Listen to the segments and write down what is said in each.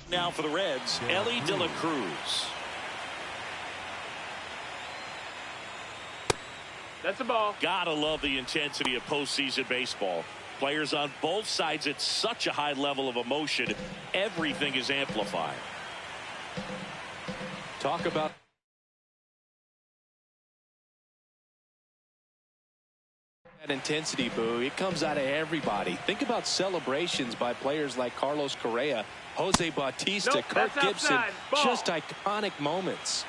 Now for the Reds, Ellie De La Cruz. That's a ball. Gotta love the intensity of postseason baseball. Players on both sides at such a high level of emotion. Everything is amplified. Talk about that intensity, Boo. It comes out of everybody. Think about celebrations by players like Carlos Correa, Jose Bautista, Nope, Kirk that's Gibson. outside. Ball. Just iconic moments.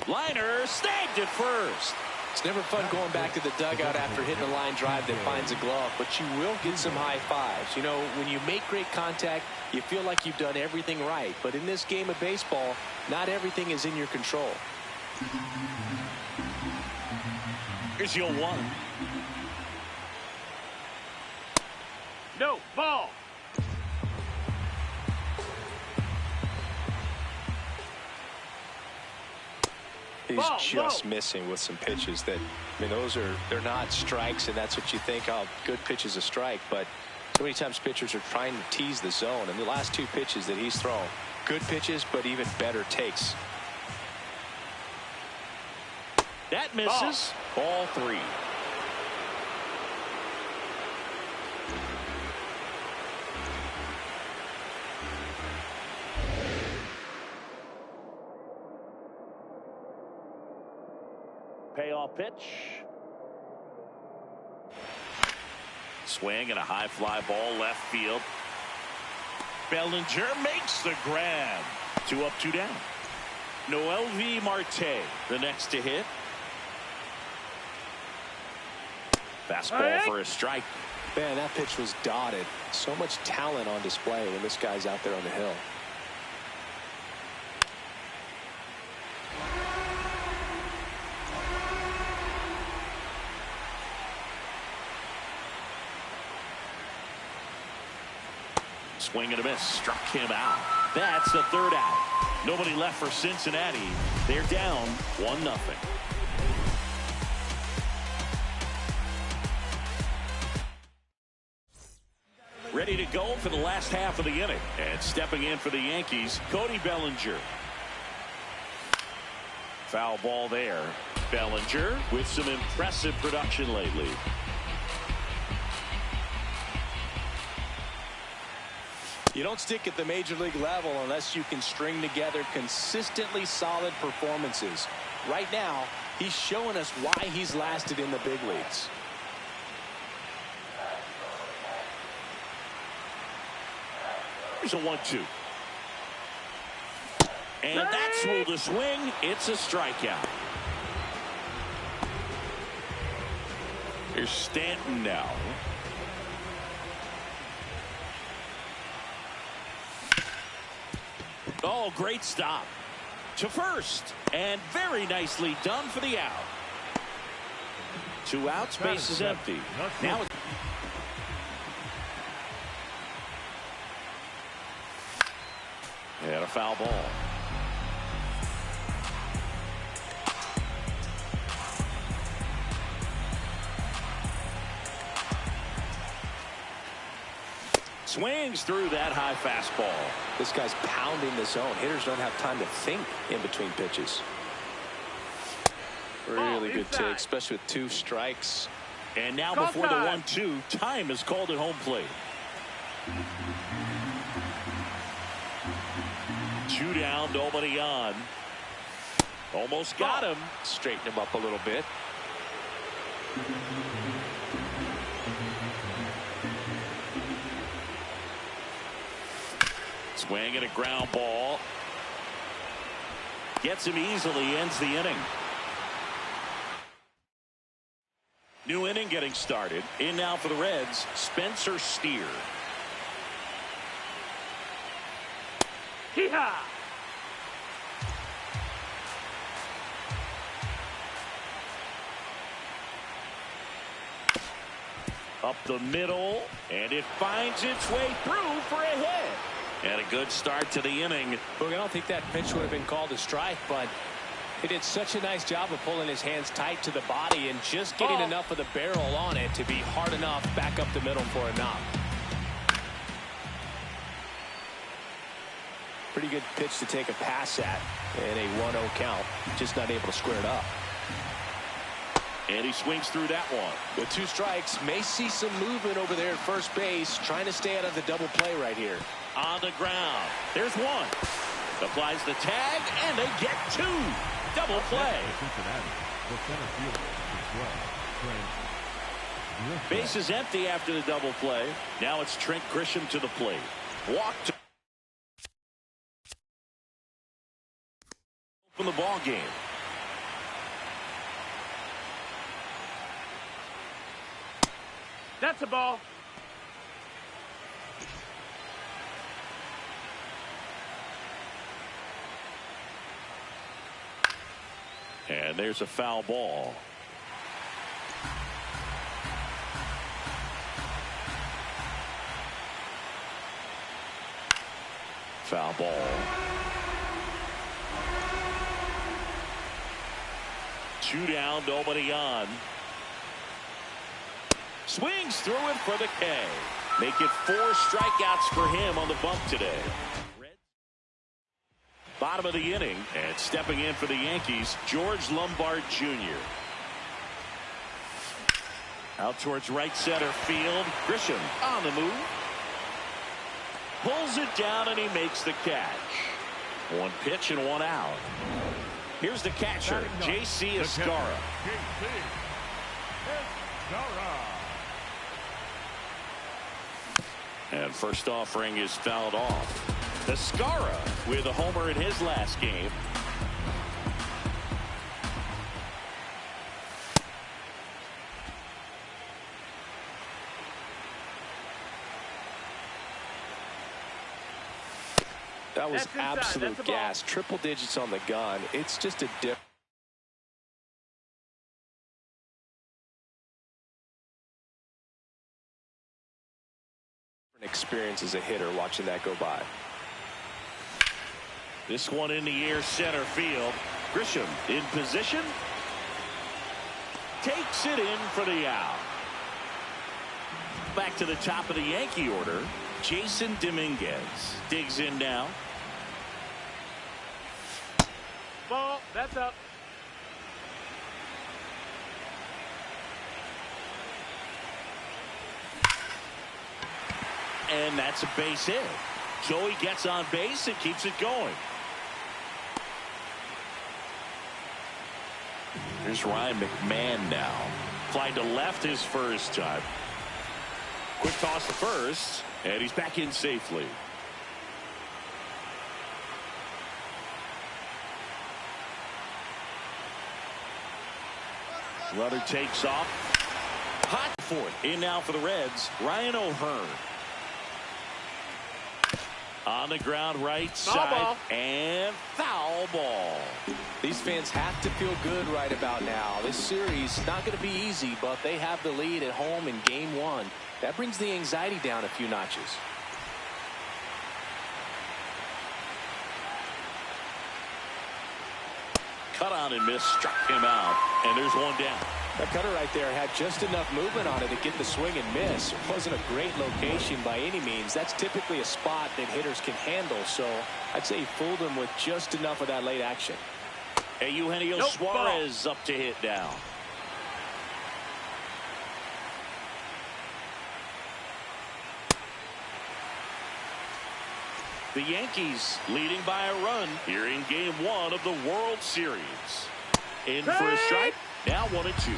Liner snagged at first. It's never fun going back to the dugout after hitting a line drive that finds a glove, but you will get some high fives. You know, when you make great contact, you feel like you've done everything right. But in this game of baseball, not everything is in your control. Here's your 1. No, ball. He's Ball, just low. missing with some pitches that, I mean, they're not strikes, and that's what you think, oh, good pitch is a strike. But so many times pitchers are trying to tease the zone, and the last 2 pitches that he's thrown, good pitches, but even better takes. That misses. Ball 3. Payoff pitch. Swing and a high fly ball left field. Bellinger makes the grab. 2 up, 2 down. McLovin Marte, the next to hit. Fastball for a strike. Man, that pitch was dotted. So much talent on display when this guy's out there on the hill. Swing and a miss. Struck him out. That's the 3rd out. Nobody left for Cincinnati. They're down 1-0. Ready to go for the last half of the inning. And stepping in for the Yankees, Cody Bellinger. Foul ball there. Bellinger with some impressive production lately. You don't stick at the major league level unless you can string together consistently solid performances. Right now, he's showing us why he's lasted in the big leagues. Here's a 1-2. And that's ruled a swing. It's a strikeout. Here's Stanton now. Oh, great stop to first, and very nicely done for the out. 2 outs, base is empty. Now and a foul ball. Swings through that high fastball. This guy's pounding the zone. Hitters don't have time to think in between pitches. Really good take, especially with 2 strikes. And now before the 1-2, time is called at home plate. 2 down, nobody on. Almost got him. Straighten him up a little bit. Swing and a ground ball. Gets him easily, ends the inning. New inning getting started. In now for the Reds, Spencer Steer. Hee-haw! Up the middle, and it finds its way through for a hit. And a good start to the inning. Look, I don't think that pitch would have been called a strike, but he did such a nice job of pulling his hands tight to the body and just getting enough of the barrel on it to be hard enough back up the middle for a knock. Pretty good pitch to take a pass at in a 1-0 count. Just not able to square it up. And he swings through that one. With 2 strikes, may see some movement over there at first base, trying to stay out of the double play right here. On the ground. There's one. Applies the tag, and they get 2. Double play. Base is empty after the double play. Now it's Trent Grisham to the plate. Walk to open the ball game. That's a ball. And there's a foul ball. Foul ball. 2 down, nobody on. Swings through it for the K. Make it 4 strikeouts for him on the bump today. Bottom of the inning, and stepping in for the Yankees, George Lombard Jr. Out towards right center field. Grisham on the move. Pulls it down, and he makes the catch. 1 pitch and 1 out. Here's the catcher, J.C. Escarra. And first offering is fouled off. Escarra with a homer in his last game. That was absolute gas. Triple digits on the gun. It's just a different experience as a hitter watching that go by. This one in the air, center field. Grisham in position. Takes it in for the out. Back to the top of the Yankee order. Jason Dominguez digs in now. Ball. That's up. And that's a base hit. Joey gets on base and keeps it going. Here's Ryan McMahon now. Fly to left his first time. Quick toss to first, and he's back in safely. Runner takes off. Hot fourth. In now for the Reds, Ryan O'Hearn. On the ground right side, and foul ball. These fans have to feel good right about now. This series not going to be easy, but they have the lead at home in game 1. That brings the anxiety down a few notches. Cut on and miss, struck him out, and there's 1 down. That cutter right there had just enough movement on it to get the swing and miss. It wasn't a great location by any means. That's typically a spot that hitters can handle, so I'd say he fooled him with just enough of that late action. Hey, Eugenio Suarez up to hit now. The Yankees leading by a run here in game 1 of the World Series. In for a strike. Now 1-2.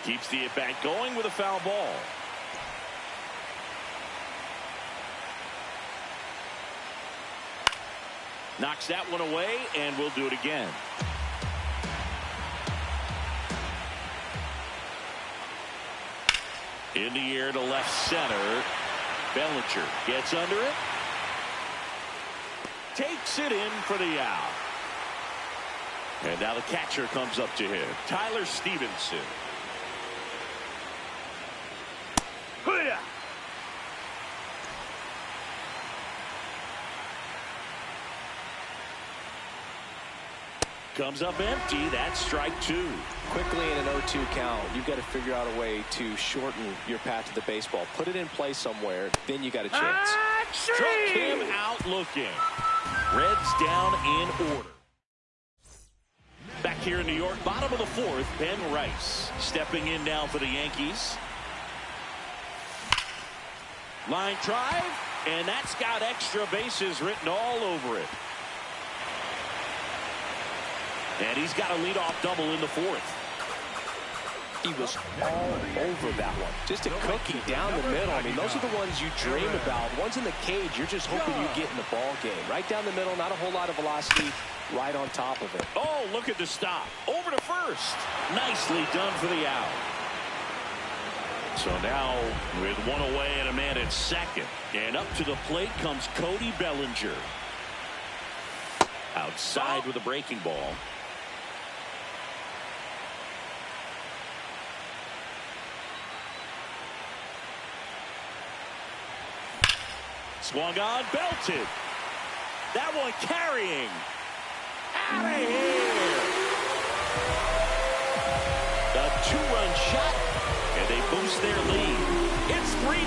Keeps the at-bat going with a foul ball. Knocks that one away, and we'll do it again. In the air to left center. Bellinger gets under it. Takes it in for the out. And now the catcher comes up to him, Tyler Stevenson. Comes up empty. That's strike two. Quickly in an 0-2 count, you've got to figure out a way to shorten your path to the baseball. Put it in play somewhere, then you got a chance. Struck him out looking. Reds down in order. Back here in New York, bottom of the fourth, Ben Rice stepping in now for the Yankees. Line drive, and that's got extra bases written all over it. And he's got a leadoff double in the fourth. He was all over that one. Just a cookie down the middle. I mean, those are the ones you dream about. Ones in the cage, you're just hoping you get in the ball game. Right down the middle, not a whole lot of velocity, right on top of it. Oh, look at the stop. Over to first. Nicely done for the out. So now with one away and a man at second. And up to the plate comes Cody Bellinger. Outside with a breaking ball. Swung on, belted. That one carrying. Out of here. A two-run shot, and they boost their lead. It's 3-0.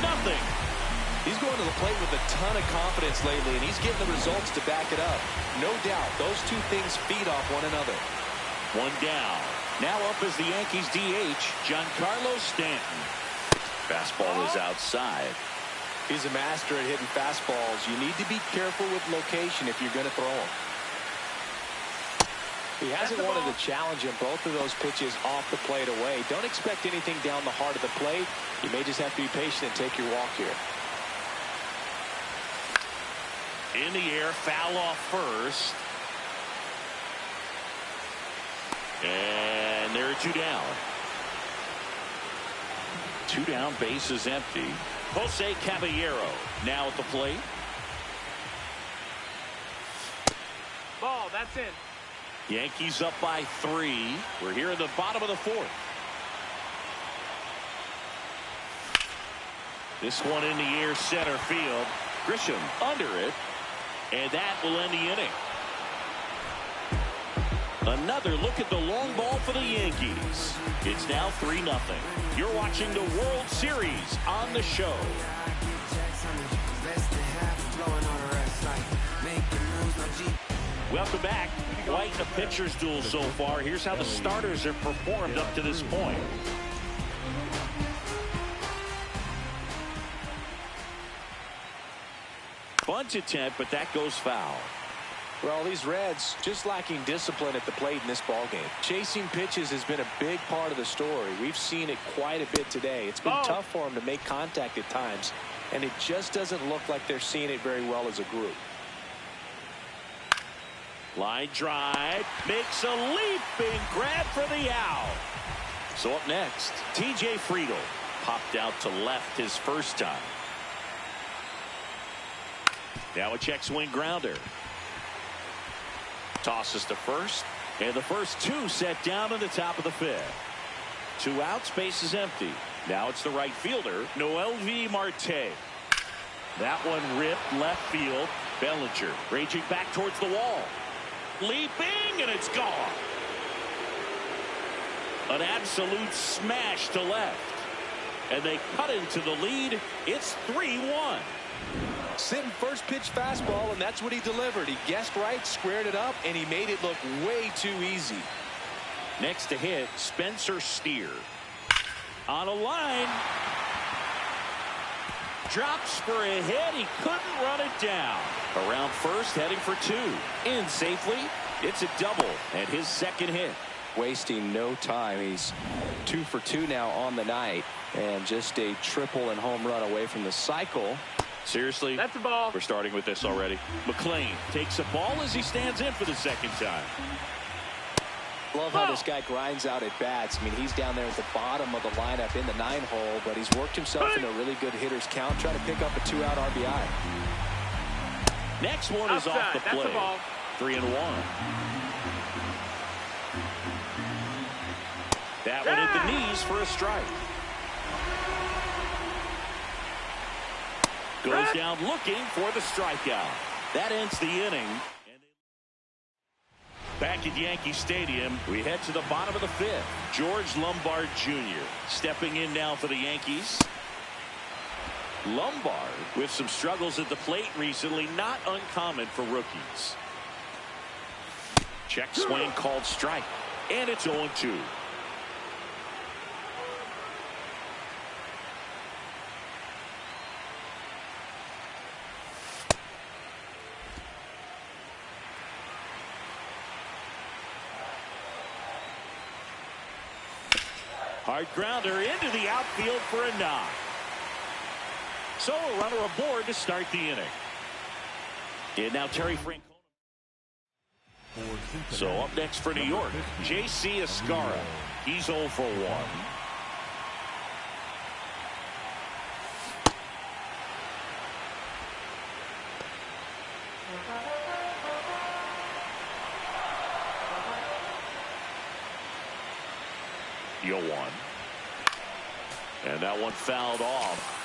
He's going to the plate with a ton of confidence lately, and he's getting the results to back it up. No doubt, those two things feed off one another. One down. Now up is the Yankees DH, Giancarlo Stanton. Fastball is outside. He's a master at hitting fastballs. You need to be careful with location if you're going to throw them. He hasn't wanted to challenge him both of those pitches off the plate away. Don't expect anything down the heart of the plate. You may just have to be patient and take your walk here. In the air, foul off first. And there are two down. Two down, base is empty. Jose Caballero now at the plate. Ball, that's in. Yankees up by 3. We're here in the bottom of the fourth. This one in the air, center field. Grisham under it. And that will end the inning. Another look at the long ball for the Yankees. It's now 3-0. You're watching the World Series on the show. Welcome back. Quite a pitcher's duel so far. Here's how the starters have performed up to this point. Bunt attempt, but that goes foul. Well, these Reds just lacking discipline at the plate in this ballgame. Chasing pitches has been a big part of the story. We've seen it quite a bit today. It's been tough for them to make contact at times, and it just doesn't look like they're seeing it very well as a group. Line drive, makes a leaping grab for the out. So up next, T.J. Friedl popped out to left his first time. Now a check swing grounder. Tosses to first, and the first two set down in the top of the fifth. 2 outs, base is empty. Now it's the right fielder, McLovin. That one ripped left field. Bellinger raging back towards the wall. Leaping, and it's gone. An absolute smash to left. And they cut into the lead. It's 3-1. Sitting first pitch fastball, and that's what he delivered. He guessed right, squared it up, and he made it look way too easy. Next to hit, Spencer Steer. On a line. Drops for a hit. He couldn't run it down. Around first, heading for 2. In safely. It's a double, and his second hit. Wasting no time. He's 2 for 2 now on the night, and just a triple and home run away from the cycle. Seriously, that's a ball. We're starting with this already. McLean takes a ball as he stands in for the second time. Love how this guy grinds out at bats. I mean, he's down there at the bottom of the lineup in the 9-hole, but he's worked himself in a really good hitter's count, trying to pick up a 2-out RBI. Next one is off the plate. 3-1. That one at the knees for a strike. Goes down looking for the strikeout. That ends the inning. Back at Yankee Stadium, we head to the bottom of the fifth. George Lombard Jr. stepping in now for the Yankees. Lombard with some struggles at the plate recently, not uncommon for rookies. Check swing called strike, and it's 0-2. Hard grounder into the outfield for a knock. So a runner aboard to start the inning. And now Terry Francona. So up next for New York, J.C. Escara. He's 0 for 1. Yo one. And that one fouled off.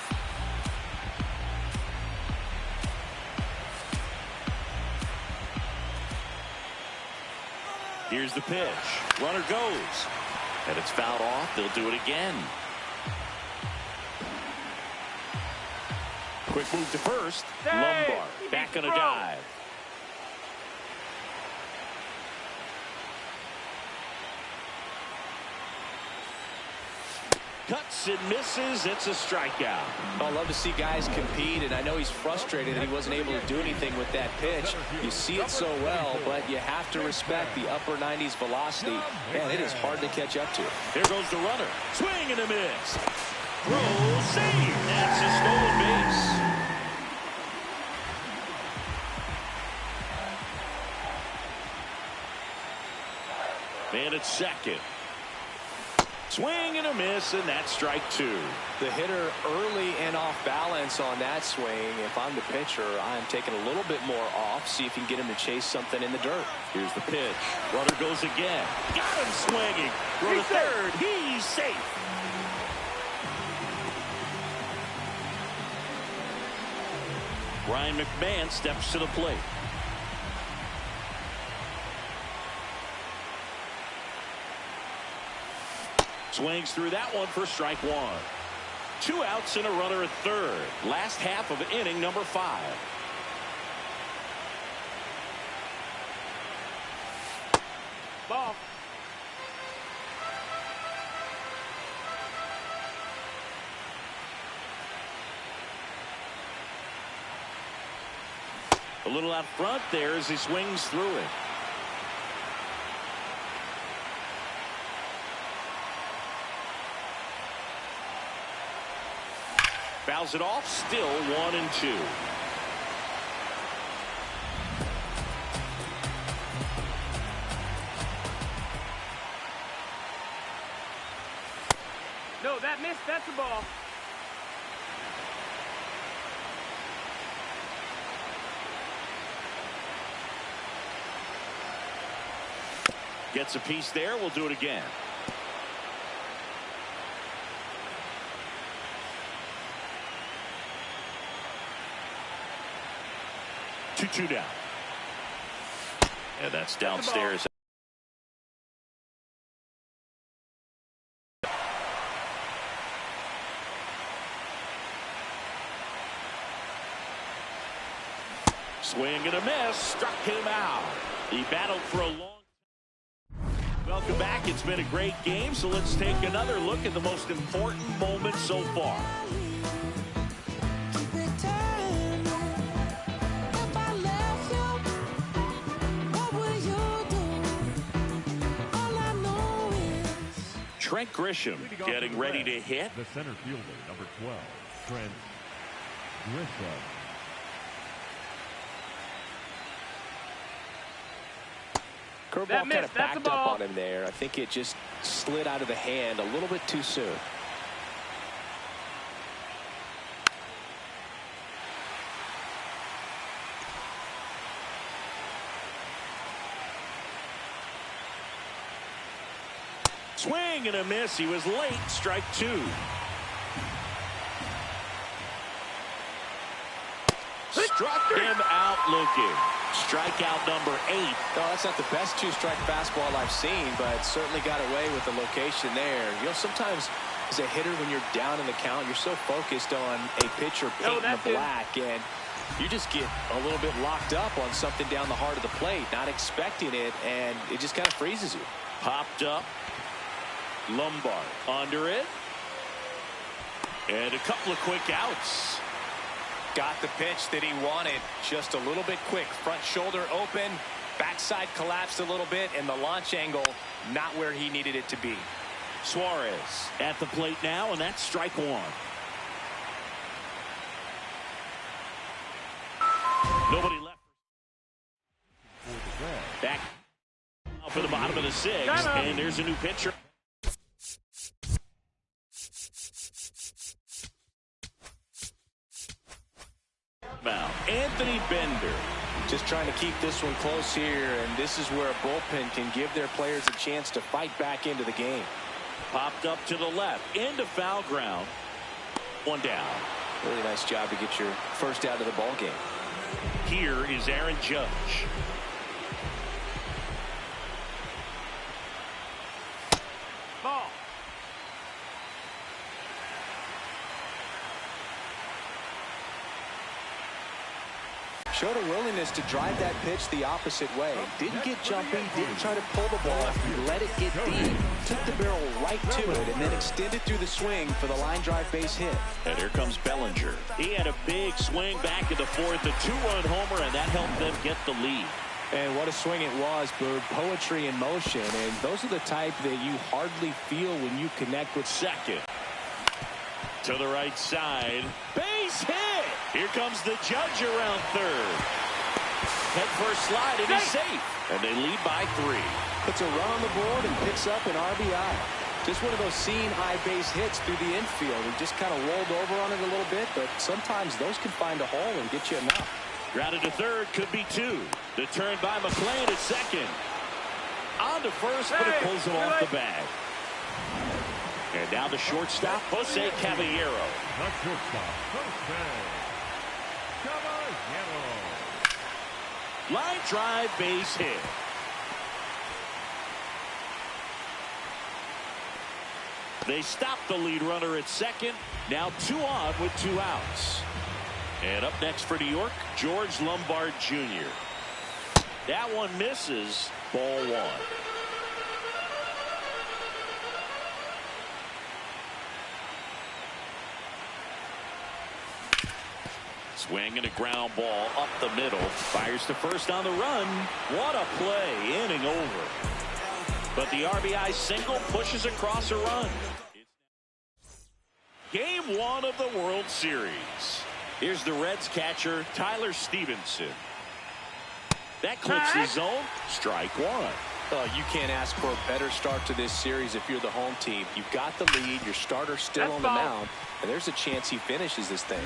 Here's the pitch. Runner goes. And it's fouled off. They'll do it again. Quick move to first. Lombard back on a dive. Cuts and misses. It's a strikeout. I love to see guys compete, and I know he's frustrated that he wasn't able to do anything with that pitch. You see it so well, but you have to respect the upper 90s velocity. Man, it is hard to catch up to. There goes the runner. Swing and a miss. Throw, save. That's a stolen base. And it's second. Swing and a miss, and that's strike 2. The hitter early and off balance on that swing. If I'm the pitcher, I'm taking a little bit more off, see if you can get him to chase something in the dirt. Here's the pitch. Runner goes again. Got him swinging. Throw to third. He's safe. Ryan McMahon steps to the plate. Swings through that one for strike 1. 2 outs and a runner at third. Last half of inning number 5. Ball. A little out front there as he swings through it. Fouls it off, still 1-2. No, that missed. That's a ball. Gets a piece there. We'll do it again. 2-2 down. And that's downstairs. Swing and a miss. Struck him out. He battled for a long time. Welcome back. It's been a great game, so let's take another look at the most important moments so far. Trent Grisham getting ready to hit. The center fielder, number 12, Trent Grisham. Curveball kind of backed up on him there. I think it just slid out of the hand a little bit too soon. Swing and a miss. He was late. Strike two. Struck him out looking. Strikeout number 8. No, that's not the best two-strike fastball I've seen, but certainly got away with the location there. You know, sometimes as a hitter, when you're down in the count, you're so focused on a pitcher painting the black, and you just get a little bit locked up on something down the heart of the plate, not expecting it, and it just kind of freezes you. Popped up. Lombard under it. And a couple of quick outs. Got the pitch that he wanted, just a little bit quick. Front shoulder open, backside collapsed a little bit, and the launch angle not where he needed it to be. Suarez at the plate now, and that's strike one. Nobody left. Back for the bottom of the 6th, and there's a new pitcher. Anthony Bender. Just trying to keep this one close here, and this is where a bullpen can give their players a chance to fight back into the game. Popped up to the left, into foul ground. One down. Really nice job to get your first out of the ball game. Here is Aaron Judge. Ball. Showed a willingness to drive that pitch the opposite way. Didn't get jumpy, didn't try to pull the ball. He let it get deep, took the barrel right to it, and then extended through the swing for the line drive base hit. And here comes Bellinger. He had a big swing back in the 4th, a 2-run homer, and that helped them get the lead. And what a swing it was, Boog. Poetry in motion, and those are the type that you hardly feel when you connect with second. To the right side. Base hit! Here comes the Judge around third. Head first slide, and he's safe. And they lead by 3. Puts a run on the board and picks up an RBI. Just one of those seeing high base hits through the infield. He just kind of rolled over on it a little bit, but sometimes those can find a hole and get you enough. Grounded to third, could be 2. The turn by McLovin at second. On to first, but it pulls him off the bag. And now the shortstop, Jose Caballero. The shortstop, Jose Caballero. Line drive, base hit. They stop the lead runner at second. Now 2 on with 2 outs. And up next for New York, George Lombard Jr. That one misses. Ball 1. Swing and a ground ball up the middle. Fires to first on the run. What a play. Inning over. But the RBI single pushes across a run. Game 1 of the World Series. Here's the Reds catcher, Tyler Stevenson. That clips the zone. Strike 1. Oh, you can't ask for a better start to this series if you're the home team. You've got the lead. Your starter's still on the mound. And there's a chance he finishes this thing.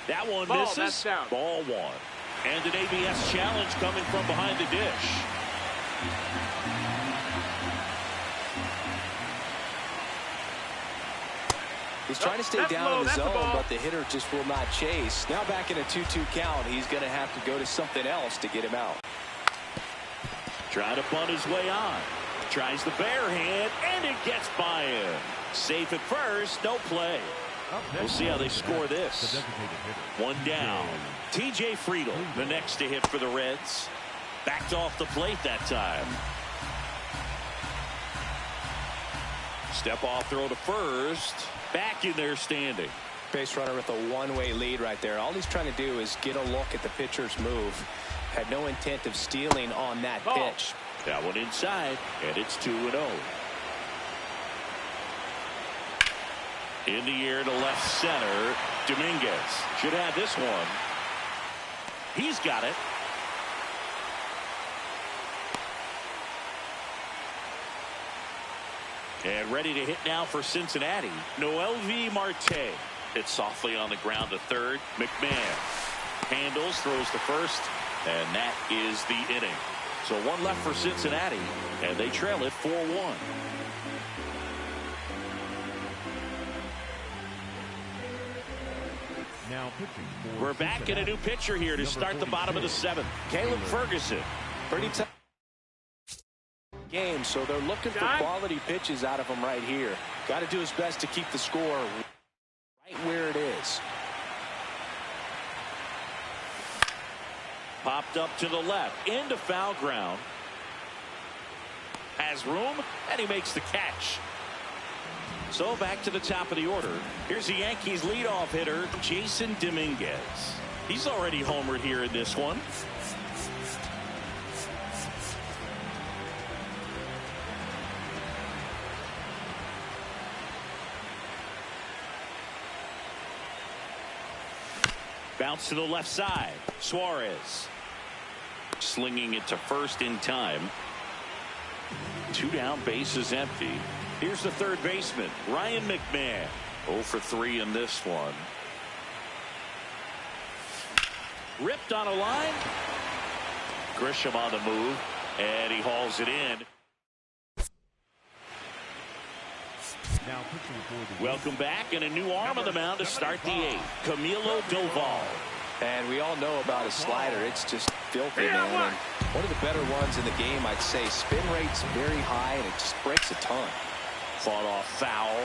That one misses. Ball 1. And an ABS challenge coming from behind the dish. He's trying to stay down in the zone, but the hitter just will not chase. Now back in a 2-2 count, he's going to have to go to something else to get him out. Trying to bunt his way on. Tries the bare hand, and it gets by him. Safe at first, no play. We'll see how they score this. 1 down. TJ Friedl, the next to hit for the Reds. Backed off the plate that time. Step off throw to first. Back in there standing. Base runner with a one-way lead right there. All he's trying to do is get a look at the pitcher's move. Had no intent of stealing on that pitch. That one inside, and it's 2-0. In the air to left center. Dominguez should have this one. He's got it. And ready to hit now for Cincinnati. McLovin Marte. Hit softly on the ground to third. McMahon handles, throws to first. And that is the inning. So one left for Cincinnati, and they trail it 4-1. Now pitching for We're back in a new pitcher here to start the bottom of the seventh. Caleb Ferguson. Pretty tough game, so they're looking for quality pitches out of him right here. Got to do his best to keep the score right where it is. Popped up to the left, into foul ground. Has room, and he makes the catch. So back to the top of the order. Here's the Yankees leadoff hitter, Jason Dominguez. He's already homered here in this one. Bounce to the left side. Suarez slinging it to first in time. 2 down, bases empty. Here's the third baseman, Ryan McMahon. 0 for 3 in this one. Ripped on a line. Grisham on the move, and he hauls it in. now pitching for the Welcome back, and a new arm on the mound to start the 8th. Camilo Doval. And we all know about his slider. It's just filthy, man. And one of the better ones in the game, I'd say. Spin rate's very high, and it just breaks a ton. Fought off foul.